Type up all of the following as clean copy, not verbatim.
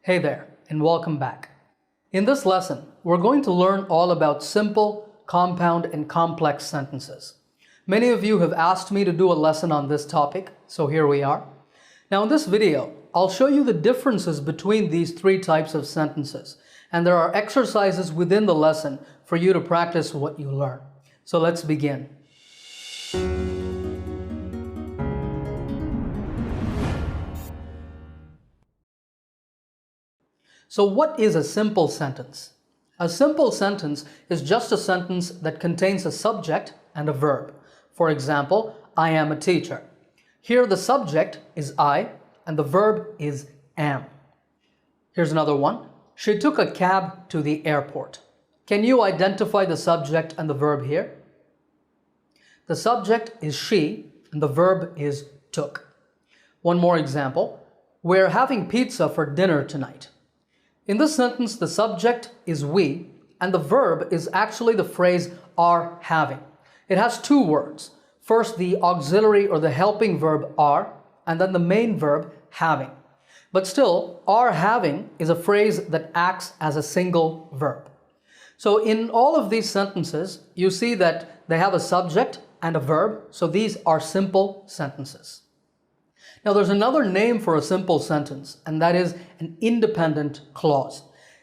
Hey there, and welcome back. In this lesson, we're going to learn all about simple, compound, and complex sentences. Many of you have asked me to do a lesson on this topic, so here we are. Now in this video, I'll show you the differences between these three types of sentences, and there are exercises within the lesson for you to practice what you learn. So let's begin. So what is a simple sentence? A simple sentence is just a sentence that contains a subject and a verb. For example, I am a teacher. Here the subject is I and the verb is am. Here's another one. She took a cab to the airport. Can you identify the subject and the verb here? The subject is she and the verb is took. One more example. We're having pizza for dinner tonight. In this sentence, the subject is we, and the verb is actually the phrase are having. It has two words. First, the auxiliary or the helping verb are, and then the main verb having. But still, are having is a phrase that acts as a single verb. So in all of these sentences, you see that they have a subject and a verb, so these are simple sentences. Now there's another name for a simple sentence, and that is an independent clause.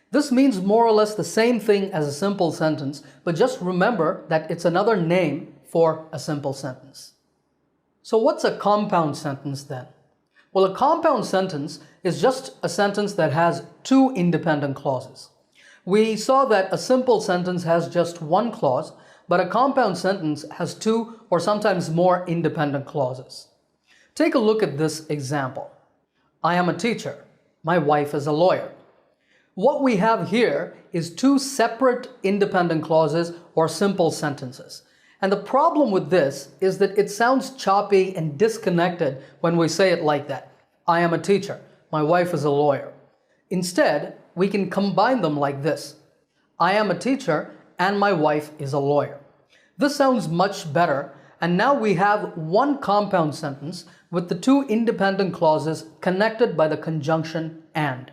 This means more or less the same thing as a simple sentence, but just remember that it's another name for a simple sentence. So what's a compound sentence then? Well, a compound sentence is just a sentence that has two independent clauses. We saw that a simple sentence has just one clause, but a compound sentence has two or sometimes more independent clauses. Take a look at this example. I am a teacher. My wife is a lawyer. What we have here is two separate independent clauses or simple sentences. And the problem with this is that it sounds choppy and disconnected when we say it like that. I am a teacher. My wife is a lawyer. Instead, we can combine them like this. I am a teacher and my wife is a lawyer. This sounds much better, and now we have one compound sentence with the two independent clauses connected by the conjunction and.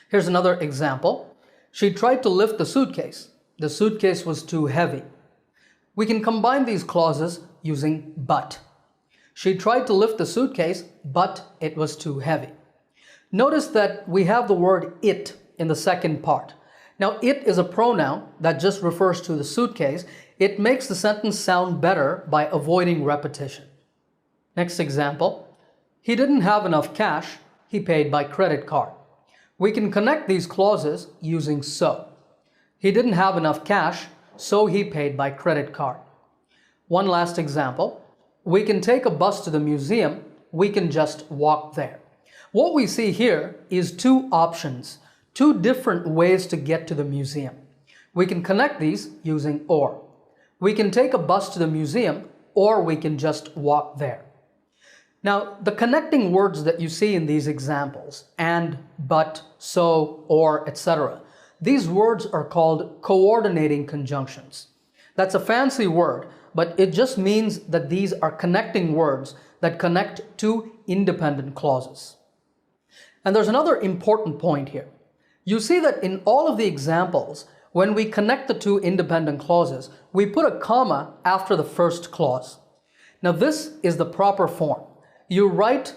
Here's another example. She tried to lift the suitcase. The suitcase was too heavy. We can combine these clauses using but. She tried to lift the suitcase, but it was too heavy. Notice that we have the word it in the second part. Now, it is a pronoun that just refers to the suitcase. It makes the sentence sound better by avoiding repetition. Next example, he didn't have enough cash, he paid by credit card. We can connect these clauses using so. He didn't have enough cash, so he paid by credit card. One last example, we can take a bus to the museum, we can just walk there. What we see here is two options, two different ways to get to the museum. We can connect these using or. We can take a bus to the museum, or we can just walk there. Now, the connecting words that you see in these examples, and, but, so, or, etc., these words are called coordinating conjunctions. That's a fancy word, but it just means that these are connecting words that connect two independent clauses. And there's another important point here. You see that in all of the examples, when we connect the two independent clauses, we put a comma after the first clause. Now this is the proper form. You write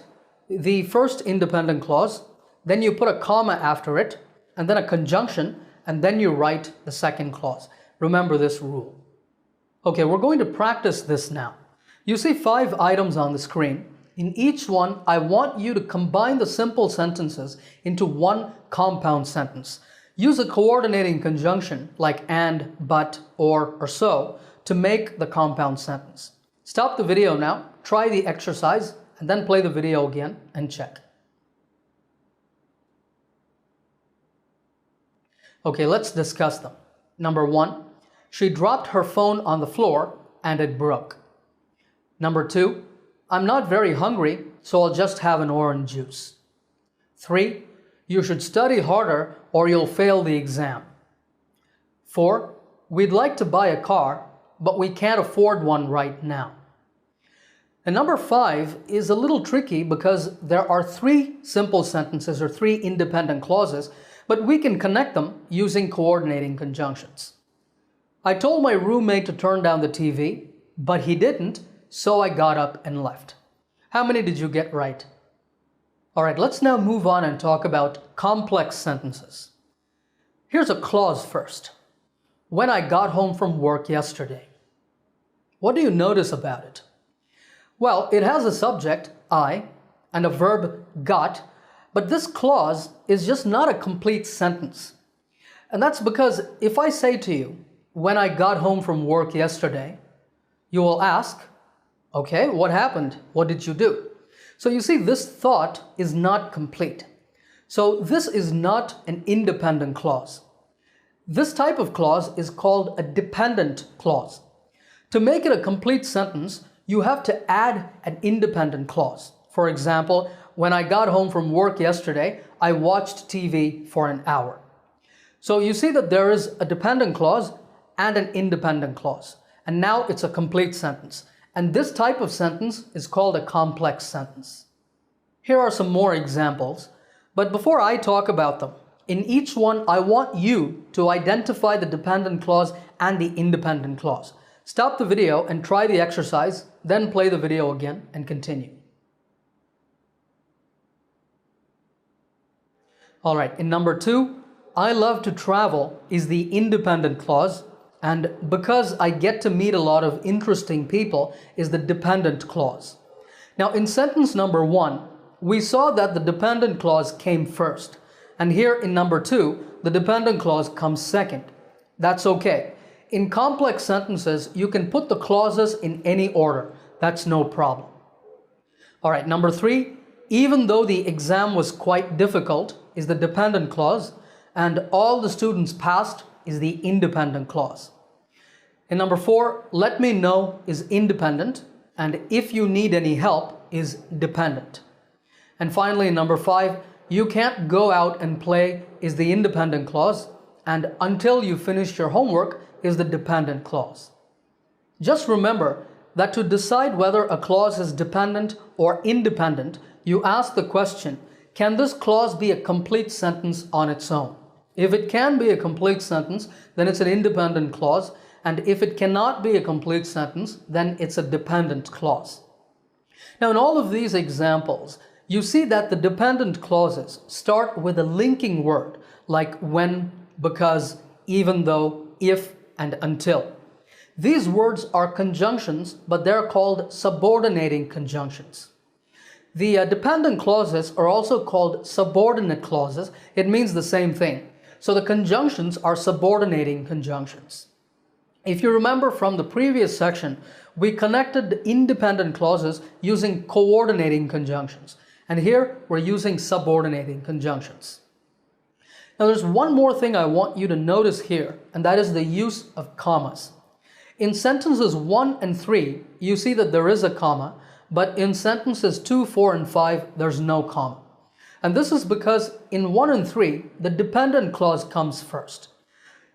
the first independent clause, then you put a comma after it, and then a conjunction, and then you write the second clause. Remember this rule. Okay, we're going to practice this now. You see 5 items on the screen. In each one, I want you to combine the simple sentences into one compound sentence. Use a coordinating conjunction like and, but, or so to make the compound sentence. Stop the video now, try the exercise, and then play the video again and check. Okay, let's discuss them. Number 1, she dropped her phone on the floor and it broke. Number 2, I'm not very hungry, so I'll just have an orange juice. 3, you should study harder or you'll fail the exam. 4, we'd like to buy a car, but we can't afford one right now. And number 5 is a little tricky because there are 3 simple sentences or 3 independent clauses, but we can connect them using coordinating conjunctions. I told my roommate to turn down the TV, but he didn't, so I got up and left. How many did you get right? Alright, let's now move on and talk about complex sentences. Here's a clause first. When I got home from work yesterday. What do you notice about it? Well, it has a subject, I, and a verb, got, but this clause is just not a complete sentence. And that's because if I say to you, when I got home from work yesterday, you will ask, okay, what happened? What did you do? So you see, this thought is not complete. So this is not an independent clause. This type of clause is called a dependent clause. To make it a complete sentence, you have to add an independent clause. For example, when I got home from work yesterday, I watched TV for an hour. So you see that there is a dependent clause and an independent clause. And now it's a complete sentence. And this type of sentence is called a complex sentence. Here are some more examples. But before I talk about them, in each one, I want you to identify the dependent clause and the independent clause. Stop the video and try the exercise, then play the video again and continue. Alright, in number 2, I love to travel is the independent clause, and because I get to meet a lot of interesting people is the dependent clause. Now in sentence number 1, we saw that the dependent clause came first, and here in number 2, the dependent clause comes second. That's okay. In complex sentences, you can put the clauses in any order. That's no problem. Alright, number 3, even though the exam was quite difficult is the dependent clause, and all the students passed is the independent clause. In number 4, let me know is independent, and if you need any help is dependent. And finally, in number 5, you can't go out and play is the independent clause, and until you finish your homework is the dependent clause. Just remember that to decide whether a clause is dependent or independent, you ask the question, can this clause be a complete sentence on its own? If it can be a complete sentence, then it's an independent clause, and if it cannot be a complete sentence, then it's a dependent clause. Now in all of these examples, you see that the dependent clauses start with a linking word like when, because, even though, if, and until. These words are conjunctions, but they're called subordinating conjunctions. The dependent clauses are also called subordinate clauses. It means the same thing. So the conjunctions are subordinating conjunctions. If you remember from the previous section, we connected the independent clauses using coordinating conjunctions. And here we're using subordinating conjunctions. Now there's one more thing I want you to notice here, and that is the use of commas. In sentences 1 and 3, you see that there is a comma, but in sentences 2, 4, and 5, there's no comma. And this is because in 1 and 3, the dependent clause comes first.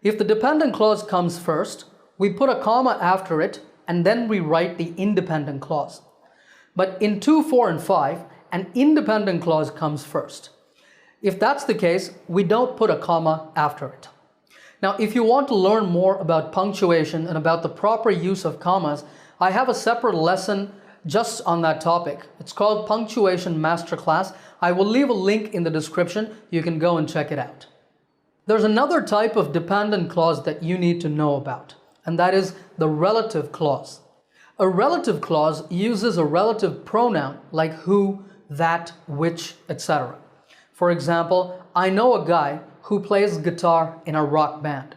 If the dependent clause comes first, we put a comma after it, and then we write the independent clause. But in 2, 4, and 5, an independent clause comes first. If that's the case, we don't put a comma after it. Now, if you want to learn more about punctuation and about the proper use of commas, I have a separate lesson just on that topic. It's called Punctuation Masterclass. I will leave a link in the description. You can go and check it out. There's another type of dependent clause that you need to know about, and that is the relative clause. A relative clause uses a relative pronoun like who, that, which, etc. For example, I know a guy who plays guitar in a rock band.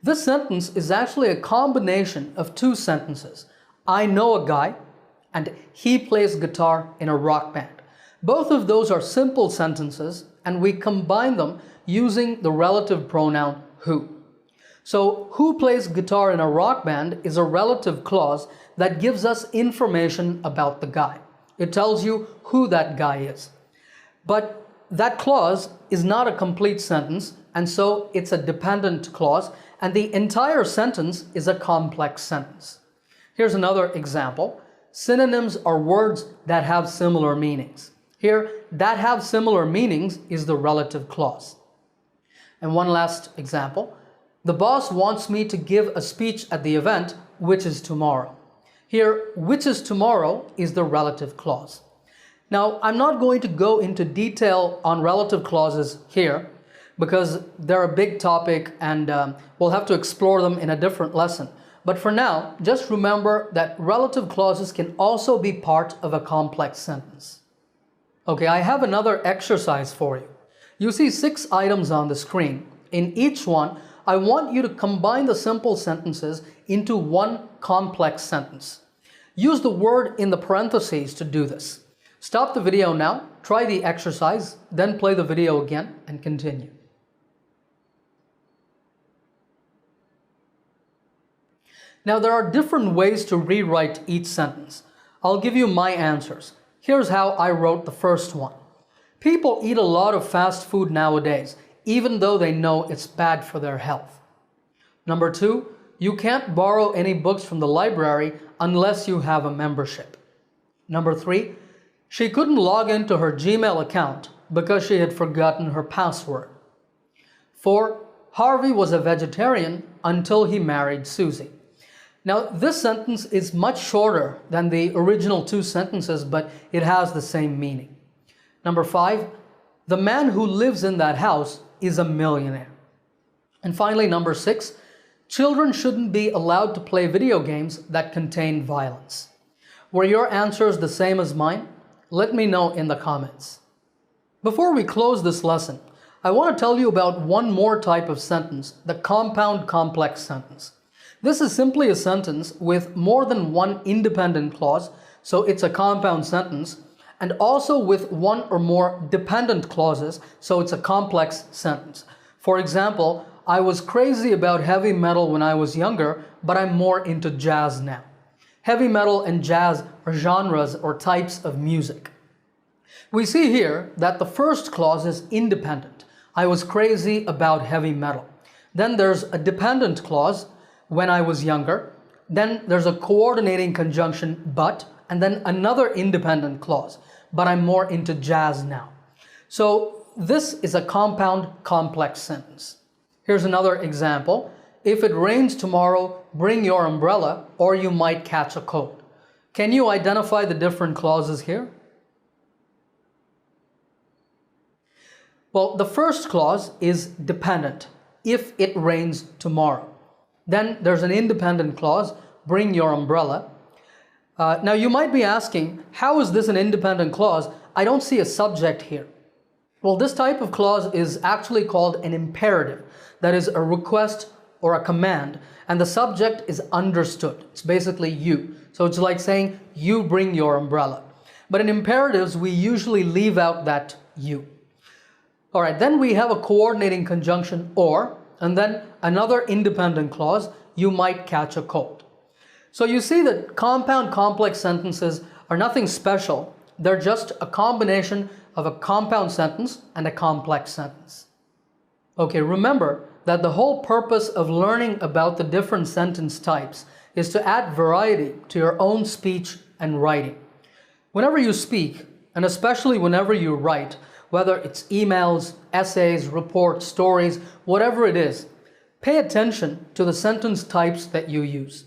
This sentence is actually a combination of two sentences. I know a guy and he plays guitar in a rock band. Both of those are simple sentences and we combine them using the relative pronoun who. So who plays guitar in a rock band is a relative clause that gives us information about the guy. It tells you who that guy is. But that clause is not a complete sentence, and so it's a dependent clause, and the entire sentence is a complex sentence. Here's another example. Synonyms are words that have similar meanings. Here, that have similar meanings is the relative clause. And one last example. The boss wants me to give a speech at the event, which is tomorrow. Here, which is tomorrow is the relative clause. Now, I'm not going to go into detail on relative clauses here because they're a big topic and we'll have to explore them in a different lesson. But for now, just remember that relative clauses can also be part of a complex sentence. Okay, I have another exercise for you. You see 6 items on the screen. In each one, I want you to combine the simple sentences into one complex sentence. Use the word in the parentheses to do this. Stop the video now, try the exercise, then play the video again and continue. Now there are different ways to rewrite each sentence. I'll give you my answers. Here's how I wrote the first one. People eat a lot of fast food nowadays, even though they know it's bad for their health. Number 2, you can't borrow any books from the library unless you have a membership. Number 3, she couldn't log into her Gmail account because she had forgotten her password. 4, Harvey was a vegetarian until he married Susie. Now, this sentence is much shorter than the original 2 sentences, but it has the same meaning. Number 5, the man who lives in that house is a millionaire. And finally, number 6, children shouldn't be allowed to play video games that contain violence. Were your answers the same as mine? Let me know in the comments. Before we close this lesson, I want to tell you about one more type of sentence, the compound complex sentence. This is simply a sentence with more than one independent clause, so it's a compound sentence, and also with one or more dependent clauses, so it's a complex sentence. For example, I was crazy about heavy metal when I was younger, but I'm more into jazz now. Heavy metal and jazz are genres or types of music. We see here that the first clause is independent. I was crazy about heavy metal. Then there's a dependent clause, when I was younger. Then there's a coordinating conjunction, but, and then another independent clause, but I'm more into jazz now. So this is a compound complex sentence. Here's another example. If it rains tomorrow, bring your umbrella or you might catch a cold. Can you identify the different clauses here? Well, the first clause is dependent. If it rains tomorrow. Then there's an independent clause, bring your umbrella. Now you might be asking, how is this an independent clause? I don't see a subject here. Well, this type of clause is actually called an imperative. That is a request or a command, and the subject is understood. It's basically you. So it's like saying, you bring your umbrella. But in imperatives, we usually leave out that you. All right, then we have a coordinating conjunction or, and then another independent clause, you might catch a cold. So you see that compound complex sentences are nothing special. They're just a combination of a compound sentence and a complex sentence. Okay, remember that the whole purpose of learning about the different sentence types is to add variety to your own speech and writing. Whenever you speak, and especially whenever you write, whether it's emails, essays, reports, stories, whatever it is, pay attention to the sentence types that you use.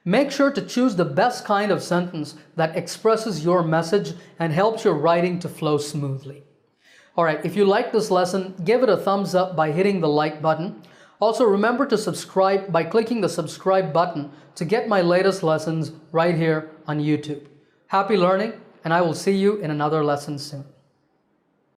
Make sure to choose the best kind of sentence that expresses your message and helps your writing to flow smoothly. All right, if you like this lesson, give it a thumbs up by hitting the like button. Also, remember to subscribe by clicking the subscribe button to get my latest lessons right here on YouTube. Happy learning, and I will see you in another lesson soon.